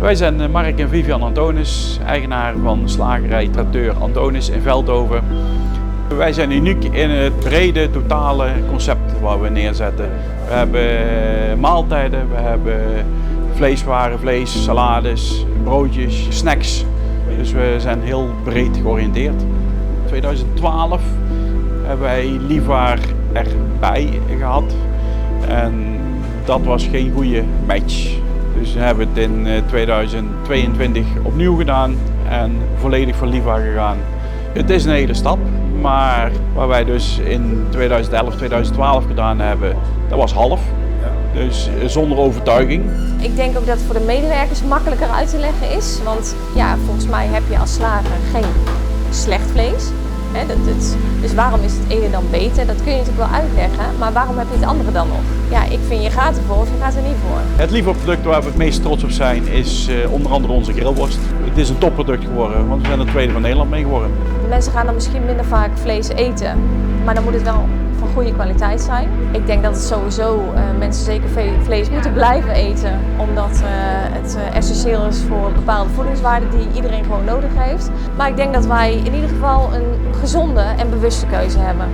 Wij zijn Mark en Vivian Antonis, eigenaar van slagerij Tracteur Antonis in Veldhoven. Wij zijn uniek in het brede, totale concept wat we neerzetten. We hebben maaltijden, we hebben vleeswaren, vlees, salades, broodjes, snacks. Dus we zijn heel breed georiënteerd. In 2012 hebben wij Livar erbij gehad en dat was geen goede match. Dus we hebben het in 2022 opnieuw gedaan en volledig voor Livar gegaan. Het is een hele stap, maar wat wij dus in 2011, 2012 gedaan hebben, dat was half. Dus zonder overtuiging. Ik denk ook dat het voor de medewerkers makkelijker uit te leggen is. Want ja, volgens mij heb je als slager geen slecht vlees. Dus waarom is het ene dan beter? Dat kun je natuurlijk wel uitleggen. Maar waarom heb je het andere dan nog? Ja, ik vind je gaat ervoor of je gaat er niet voor. Het Livar-product waar we het meest trots op zijn is onder andere onze grillworst. Het is een topproduct geworden, want we zijn er tweede van Nederland mee geworden. Mensen gaan dan misschien minder vaak vlees eten. Maar dan moet het wel van goede kwaliteit zijn. Ik denk dat het sowieso mensen zeker vlees moeten blijven eten. Omdat het essentieel is voor bepaalde voedingswaarden die iedereen gewoon nodig heeft. Maar ik denk dat wij in ieder geval een gezonde en bewuste keuze hebben.